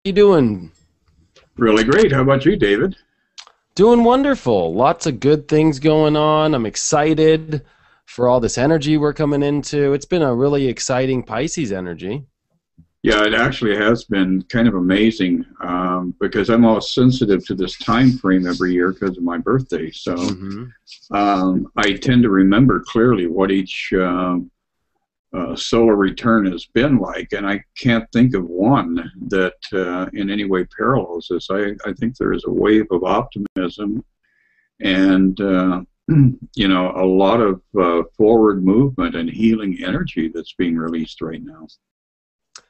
You doing? Really great. How about you, David? Doing wonderful. Lots of good things going on. I'm excited for all this energy we're coming into. It's been a really exciting Pisces energy. Yeah, it actually has been kind of amazing because I'm all sensitive to this time frame every year because of my birthday. So hmm I tend to remember clearly what each solar return has been like, and I can't think of one that in any way parallels this. I think there is a wave of optimism and a lot of forward movement and healing energy that's being released right now.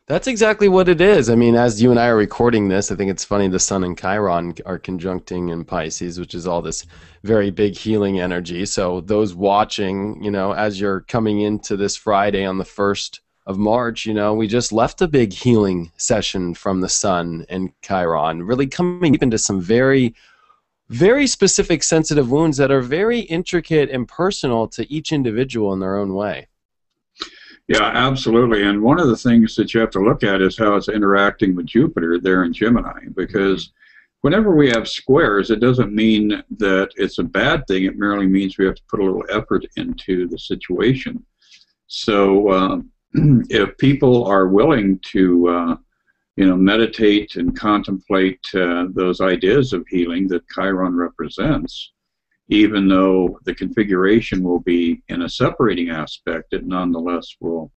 That's exactly what it is. I mean, as you and I are recording this, I think it's funny the Sun and Chiron are conjuncting in Pisces, which is all this very big healing energy. So those watching, as you're coming into this Friday on the 1st of March, we just left a big healing session from the Sun and Chiron, really coming deep into some very, very specific sensitive wounds that are very intricate and personal to each individual in their own way. Yeah, absolutely. And one of the things that you have to look at is how it's interacting with Jupiter there in Gemini, because whenever we have squares, it doesn't mean that it's a bad thing. It merely means we have to put a little effort into the situation. So if people are willing to, meditate and contemplate those ideas of healing that Chiron represents, even though the configuration will be in a separating aspect, it nonetheless will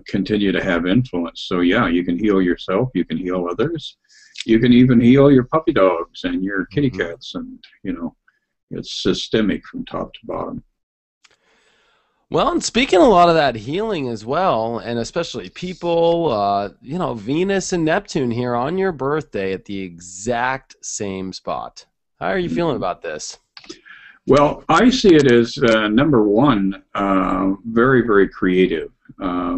continue to have influence. So yeah, you can heal yourself, you can heal others, you can even heal your puppy dogs and your kitty cats, and it's systemic from top to bottom. Well, and speaking a lot of that healing as well, and especially people, Venus and Neptune here on your birthday at the exact same spot. How are you feeling about this? Well, I see it as number one, very, very creative,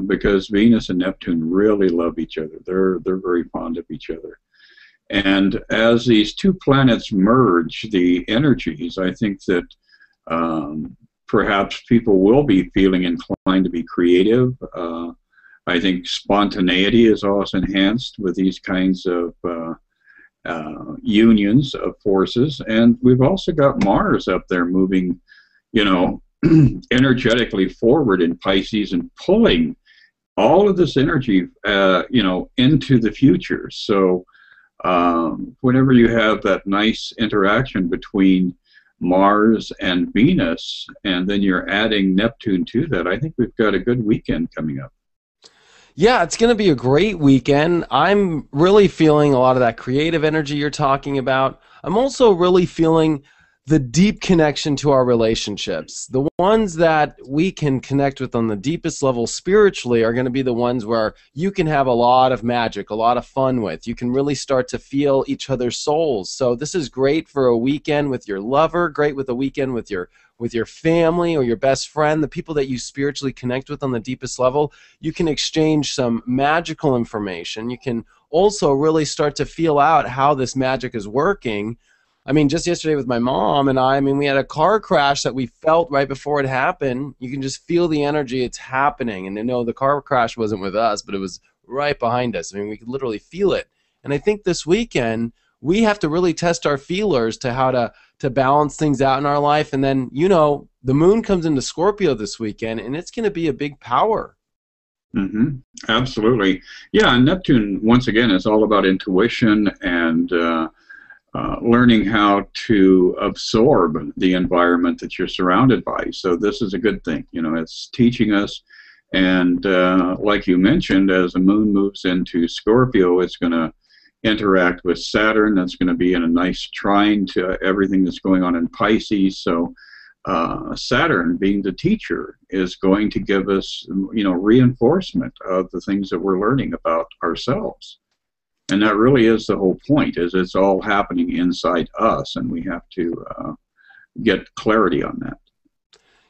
because Venus and Neptune really love each other. They're very fond of each other, and as these two planets merge the energies, I think that perhaps people will be feeling inclined to be creative. I think spontaneity is also enhanced with these kinds of unions of forces, and we've also got Mars up there moving, energetically forward in Pisces and pulling all of this energy, into the future. So whenever you have that nice interaction between Mars and Venus, and then you're adding Neptune to that, I think we've got a good weekend coming up. Yeah, it's going to be a great weekend. I'm really feeling a lot of that creative energy you're talking about. I'm also really feeling the deep connection to our relationships. The ones that we can connect with on the deepest level spiritually are going to be the ones where you can have a lot of magic, a lot of fun with. You can really start to feel each other's souls. So this is great for a weekend with your lover, great with a weekend with your family or your best friend, the people that you spiritually connect with on the deepest level. You can exchange some magical information. You can also really start to feel out how this magic is working. I mean, just yesterday with my mom and I mean, we had a car crash that we felt right before it happened. You can just feel the energy, it's happening. And the car crash wasn't with us, but it was right behind us. I mean, we could literally feel it. And I think this weekend, we have to really test our feelers to how to balance things out in our life. And then, the moon comes into Scorpio this weekend, and it's going to be a big power. Absolutely. Yeah, and Neptune, once again, is all about intuition and learning how to absorb the environment that you're surrounded by. So this is a good thing. It's teaching us. And like you mentioned, as the moon moves into Scorpio, it's going to interact with Saturn. That's going to be in a nice trine to everything that's going on in Pisces. So Saturn, being the teacher, is going to give us, reinforcement of the things that we're learning about ourselves. And that really is the whole point, is it's all happening inside us, and we have to get clarity on that.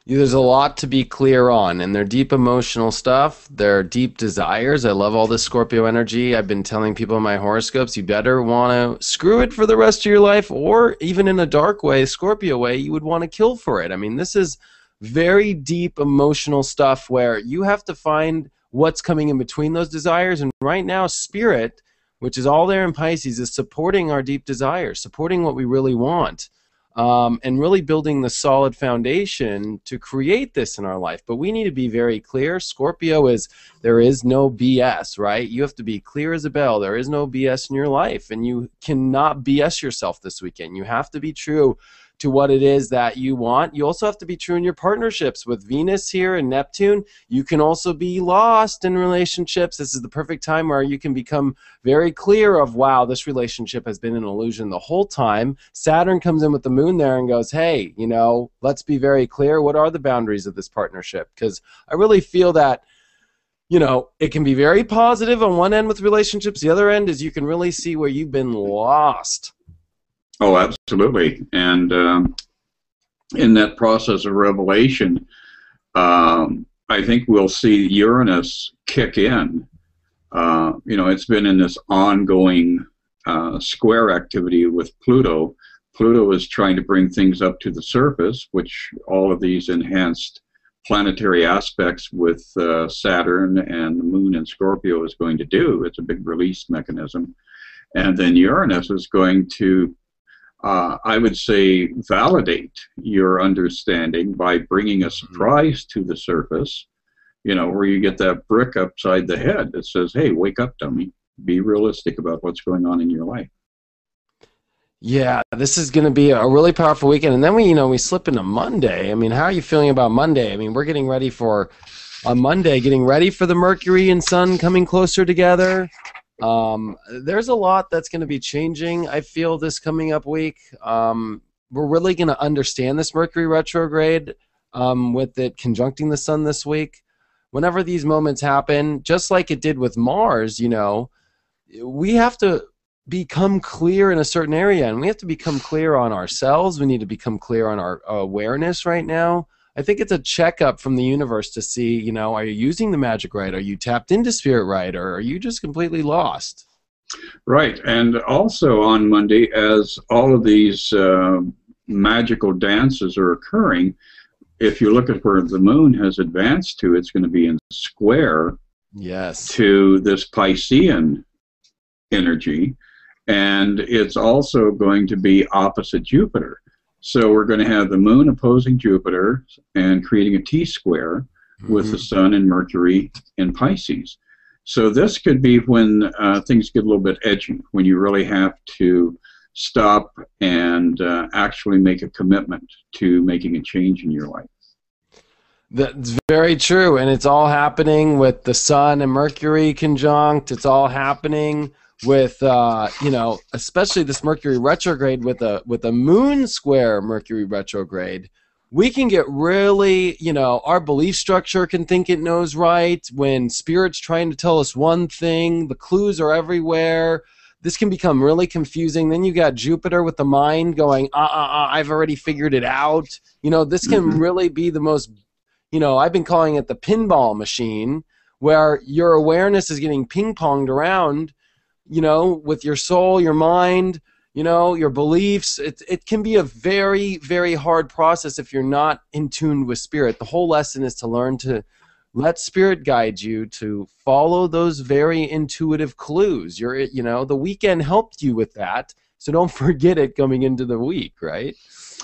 There's a lot to be clear on, and their deep emotional stuff, their deep desires. I love all this Scorpio energy. I've been telling people in my horoscopes, you better want to screw it for the rest of your life, or even in a dark way, Scorpio way, you would want to kill for it. I mean, this is very deep emotional stuff where you have to find what's coming in between those desires. And right now, Spirit, which is all there in Pisces, is supporting our deep desires, supporting what we really want, and really building the solid foundation to create this in our life. But we need to be very clear. Scorpio is, there is no BS, right? You have to be clear as a bell. There is no BS in your life, and you cannot BS yourself this weekend. You have to be true to what it is that you want. You also have to be true in your partnerships. With Venus here and Neptune, you can also be lost in relationships. This is the perfect time where you can become very clear of, wow, this relationship has been an illusion the whole time. Saturn comes in with the moon there and goes, hey, you know, let's be very clear. What are the boundaries of this partnership? Because I really feel that, you know, it can be very positive on one end with relationships. The other end is you can really see where you've been lost. Oh, absolutely. And in that process of revelation, I think we'll see Uranus kick in. You know, it's been in this ongoing square activity with Pluto. Pluto is trying to bring things up to the surface, which all of these enhanced planetary aspects with Saturn and the moon in Scorpio is going to do. It's a big release mechanism. And then Uranus is going to, I would say, validate your understanding by bringing a surprise to the surface, you know, where you get that brick upside the head that says, hey, wake up, dummy. Be realistic about what's going on in your life. Yeah, this is going to be a really powerful weekend. And then we slip into Monday. I mean, how are you feeling about Monday? I mean, we're getting ready for, on Monday, getting ready for the Mercury and Sun coming closer together. There's a lot that's going to be changing, I feel, this coming up week. We're really going to understand this Mercury retrograde with it conjuncting the Sun this week. Whenever these moments happen, just like it did with Mars, you know, we have to become clear in a certain area, and we have to become clear on ourselves. We need to become clear on our awareness right now. I think it's a checkup from the universe to see, you know, are you using the magic right? Are you tapped into spirit right? Or are you just completely lost? Right. And also on Monday, as all of these magical dances are occurring, if you look at where the moon has advanced to, it's going to be in square to this Piscean energy. And it's also going to be opposite Jupiter. So we're going to have the moon opposing Jupiter and creating a T-square with the Sun and Mercury in Pisces. So this could be when things get a little bit edgy, when you really have to stop and actually make a commitment to making a change in your life. That's very true, and it's all happening with the Sun and Mercury conjunct. It's all happening with you know, especially this Mercury retrograde with a moon square Mercury retrograde. We can get really, you know, our belief structure can think it knows right. When Spirit's trying to tell us one thing, the clues are everywhere. This can become really confusing. Then you got Jupiter with the mind going, I've already figured it out. You know, this can really be the most, you know, I've been calling it the pinball machine, where your awareness is getting ping-ponged around, you know, with your soul, your mind, you know, your beliefs. It can be a very, very hard process if you're not in tune with Spirit. The whole lesson is to learn to let Spirit guide you, to follow those very intuitive clues. You know, the weekend helped you with that, so don't forget it coming into the week, right?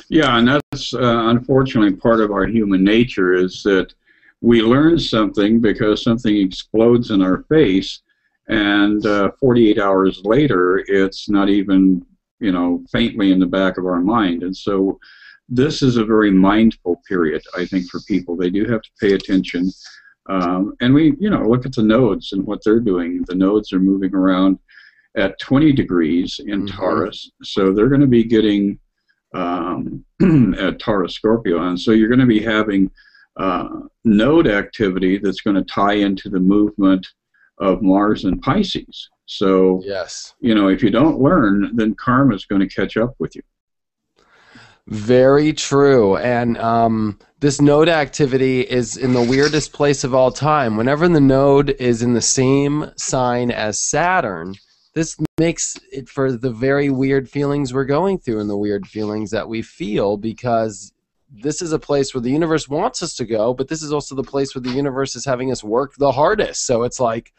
Yeah, and that's unfortunately part of our human nature, is that we learn something because something explodes in our face, and 48 hours later, it's not even, you know, faintly in the back of our mind. And so this is a very mindful period, I think, for people. They do have to pay attention. And we, you know, look at the nodes and what they're doing. The nodes are moving around at 20 degrees in Taurus. So they're going to be getting at Taurus Scorpio. And so you're going to be having node activity that's going to tie into the movement of Mars and Pisces. So, you know, if you don't learn, then karma is going to catch up with you. Very true. And this node activity is in the weirdest place of all time. Whenever the node is in the same sign as Saturn, this makes it for the very weird feelings we're going through and the weird feelings that we feel, because this is a place where the universe wants us to go, but this is also the place where the universe is having us work the hardest. So it's like,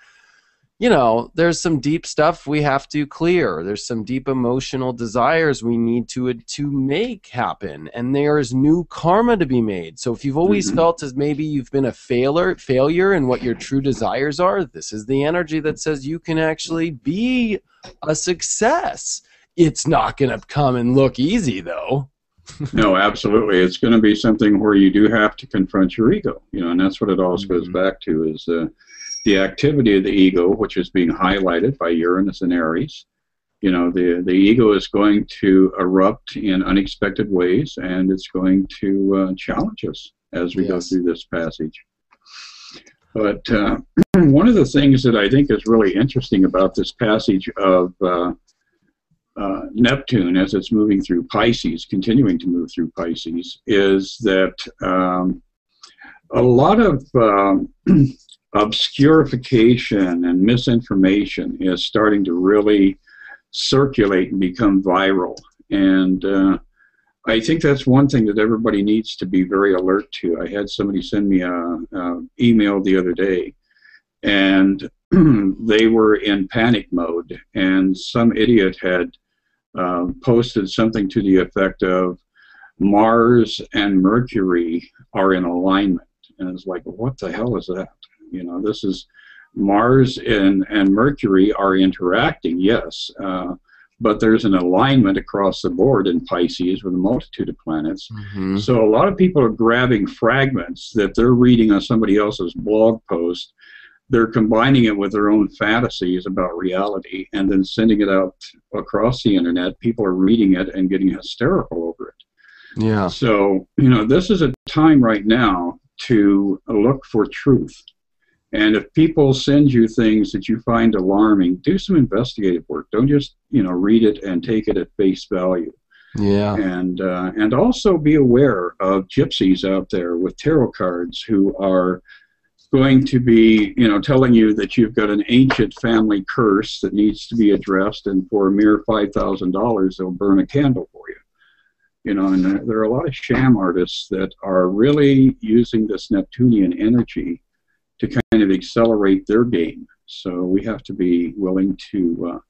you know, there's some deep stuff we have to clear. There's some deep emotional desires we need to make happen, and there's new karma to be made. So if you've always felt as maybe you've been a failure in what your true desires are, this is the energy that says you can actually be a success. It's not going to come and look easy, though. No, absolutely. It's going to be something where you do have to confront your ego, you know, and that's what it always goes back to, is the activity of the ego, which is being highlighted by Uranus and Aries. You know, the ego is going to erupt in unexpected ways, and it's going to challenge us as we go through this passage. But one of the things that I think is really interesting about this passage of Neptune, as it's moving through Pisces, continuing to move through Pisces, is that a lot of obscurification and misinformation is starting to really circulate and become viral. And I think that's one thing that everybody needs to be very alert to. I had somebody send me an email the other day, and they were in panic mode, and some idiot had posted something to the effect of Mars and Mercury are in alignment. And it's like, what the hell is that? You know, this is Mars and Mercury are interacting, yes, but there's an alignment across the board in Pisces with a multitude of planets. So a lot of people are grabbing fragments that they're reading on somebody else's blog post. They're combining it with their own fantasies about reality and then sending it out across the internet. People are reading it and getting hysterical over it. Yeah. So, you know, this is a time right now to look for truth. And if people send you things that you find alarming, do some investigative work. Don't just, you know, read it and take it at face value. Yeah. And also be aware of gypsies out there with tarot cards who are going to be, you know, telling you that you've got an ancient family curse that needs to be addressed, and for a mere $5,000, they'll burn a candle for you. You know, and there are a lot of sham artists that are really using this Neptunian energy to kind of accelerate their game. So we have to be willing to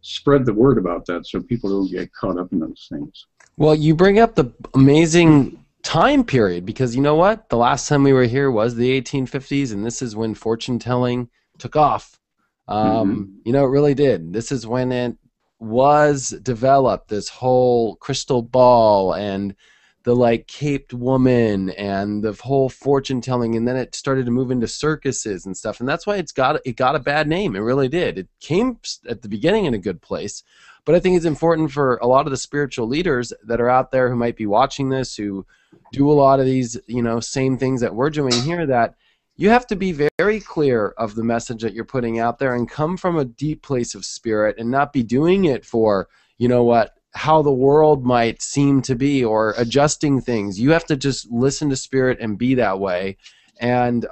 spread the word about that so people don't get caught up in those things. Well, you bring up the amazing time period, because you know what? The last time we were here was the 1850s, and this is when fortune telling took off. You know, it really did. This is when it was developed, this whole crystal ball and the like caped woman and the whole fortune telling, and then it started to move into circuses and stuff, and that's why it got a bad name. It really did. It came at the beginning in a good place, but I think it's important for a lot of the spiritual leaders that are out there who might be watching this, who do a lot of these, you know, same things that we're doing here, that you have to be very clear of the message that you're putting out there and come from a deep place of spirit and not be doing it for, you know what, how the world might seem to be or adjusting things. You have to just listen to spirit and be that way. And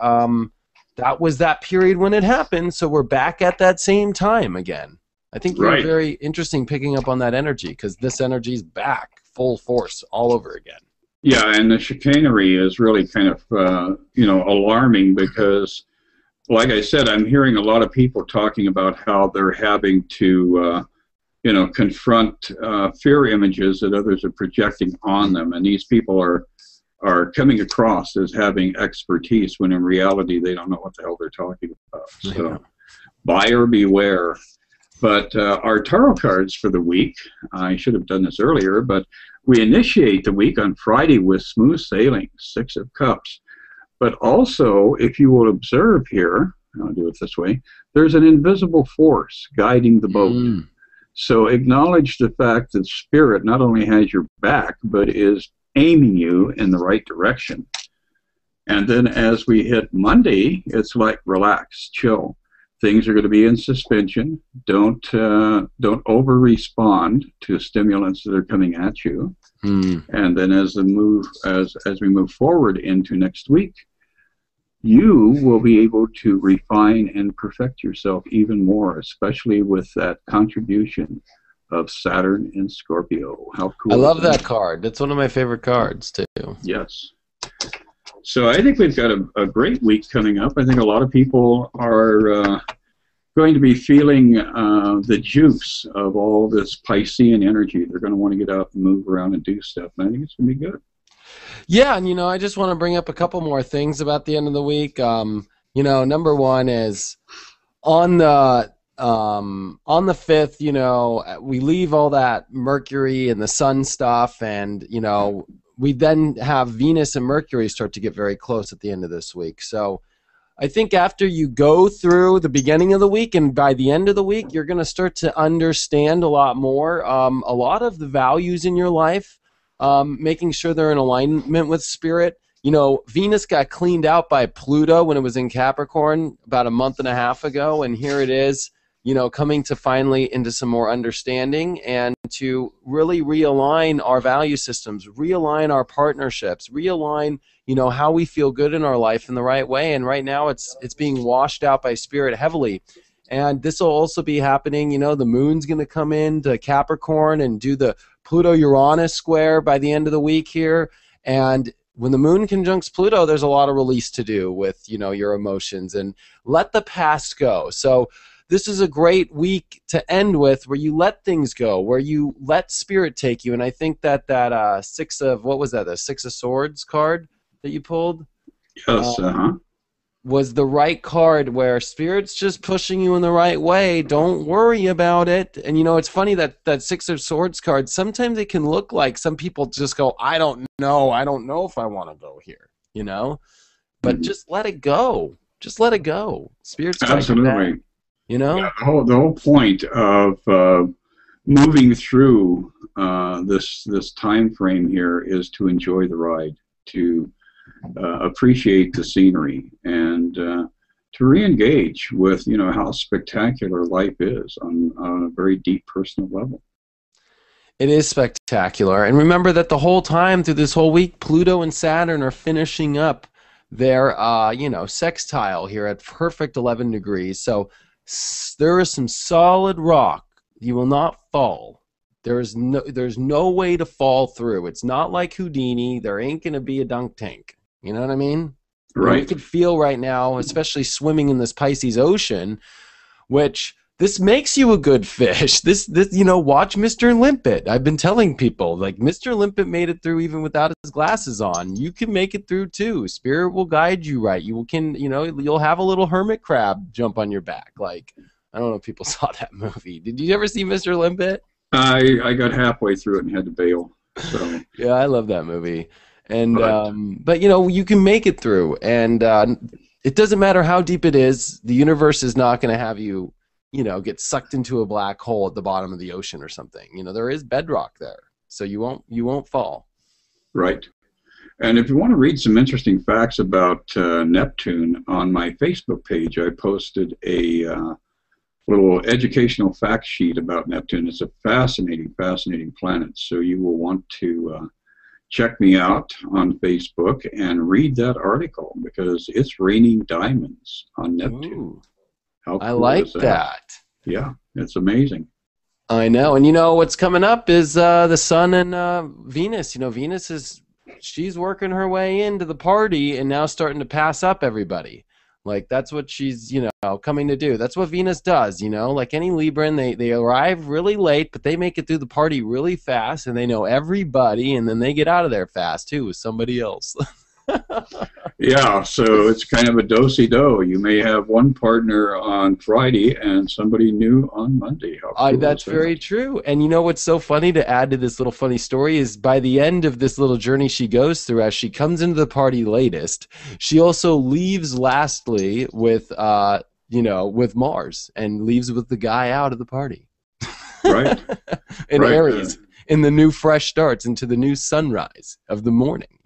that was that period when it happened, so we're back at that same time again. I think you're very interesting picking up on that energy, because this energy is back full force all over again. Yeah, and the chicanery is really kind of, you know, alarming, because, like I said, I'm hearing a lot of people talking about how they're having to, you know, confront fear images that others are projecting on them, and these people are coming across as having expertise when in reality they don't know what the hell they're talking about. So, buyer beware. But our tarot cards for the week, I should have done this earlier, but we initiate the week on Friday with smooth sailing, 6 of Cups. But also, if you will observe here, I'll do it this way, there's an invisible force guiding the boat. So acknowledge the fact that Spirit not only has your back, but is aiming you in the right direction. And then as we hit Monday, it's like relax, chill. Things are going to be in suspension. Don't over-respond to stimulants that are coming at you. And then as we move forward into next week, you will be able to refine and perfect yourself even more, especially with that contribution of Saturn in Scorpio. How cool! I love that card. That's one of my favorite cards too. Yes. So I think we've got a great week coming up. I think a lot of people are going to be feeling the juice of all this Piscean energy. They're going to want to get out and move around and do stuff. And I think it's going to be good. Yeah, and I just want to bring up a couple more things about the end of the week. Number one is on the 5th, we leave all that Mercury and the Sun stuff, and we then have Venus and Mercury start to get very close at the end of this week. So I think after you go through the beginning of the week and by the end of the week, you're going to start to understand a lot more, a lot of the values in your life, making sure they're in alignment with spirit. Venus got cleaned out by Pluto when it was in Capricorn about a month and a half ago, and here it is, coming to finally into some more understanding and to really realign our value systems, realign our partnerships, realign, how we feel good in our life in the right way. And right now it's being washed out by spirit heavily. And this will also be happening, the moon's going to come into Capricorn and do the Pluto-Uranus square by the end of the week here. And when the moon conjuncts Pluto, there's a lot of release to do with, your emotions, and let the past go. So this is a great week to end with, where you let things go, where you let spirit take you. And I think that the Six of Swords card that you pulled? Yes, was the right card, where spirit's just pushing you in the right way. Don't worry about it. And it's funny that Six of Swords card, sometimes it can look like some people just go, I don't know if I want to go here, but just let it go. Just let it go. Spirit's absolutely. Yeah, the whole point of moving through this time frame here is to enjoy the ride, to appreciate the scenery, and to re-engage with how spectacular life is on a very deep personal level. It is spectacular. And remember that the whole time through this whole week, Pluto and Saturn are finishing up their sextile here at perfect 11 degrees. So there is some solid rock. You will not fall. There's no way to fall through. It's not like Houdini. There ain't going to be a dunk tank. You know what I mean? Right. You can feel right now, especially swimming in this Pisces ocean, which this makes you a good fish. This watch Mr. Limpet. I've been telling people, like, Mr. Limpet made it through even without his glasses on. You can make it through too. Spirit will guide you right. You'll have a little hermit crab jump on your back. Like, I don't know if people saw that movie. Did you ever see Mr. Limpet? I got halfway through it and had to bail. So yeah, I love that movie. And but you can make it through, and it doesn't matter how deep it is. The universe is not going to have you, get sucked into a black hole at the bottom of the ocean or something. There is bedrock there, so you won't fall. Right. And if you want to read some interesting facts about Neptune, on my Facebook page, I posted a little educational fact sheet about Neptune. It's a fascinating planet. So you will want to check me out on Facebook and read that article, because it's raining diamonds on Neptune. Ooh, how cool I like is that? that. Yeah, it's amazing. I know. And what's coming up is the Sun and Venus. Venus she's working her way into the party and now starting to pass up everybody. Like, that's what she's, coming to do. That's what Venus does, Like any Libran, they arrive really late, but they make it through the party really fast, and they know everybody, and then they get out of there fast, too, with somebody else. Yeah, so it's kind of a do-si-do. You may have one partner on Friday and somebody new on Monday. That's very true. And what's so funny, to add to this little funny story, is by the end of this little journey she goes through, as she comes into the party latest, she also leaves lastly with with Mars, and leaves with the guy out of the party. Right. In right. Aries. In the new fresh starts, into the new sunrise of the morning,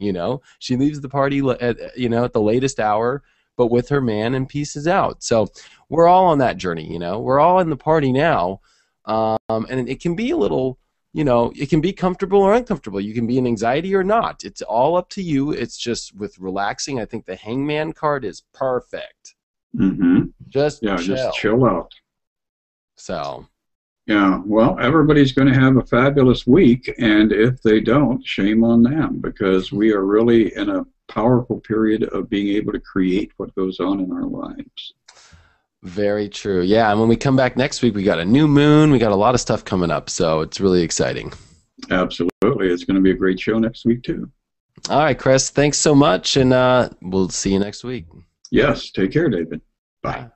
She leaves the party at the latest hour, but with her man, and pieces out. So we're all on that journey, We're all in the party now, and it can be a little, it can be comfortable or uncomfortable. You can be in anxiety or not. It's all up to you. It's just with relaxing. I think the Hangman card is perfect. Mm-hmm. Just chill out. So... yeah, well, everybody's going to have a fabulous week, and if they don't, shame on them, because we are really in a powerful period of being able to create what goes on in our lives. Very true. Yeah, and when we come back next week, we got a new moon. We got a lot of stuff coming up, so it's really exciting. Absolutely. It's going to be a great show next week, too. All right, Chris, thanks so much, and we'll see you next week. Yes. Take care, David. Bye.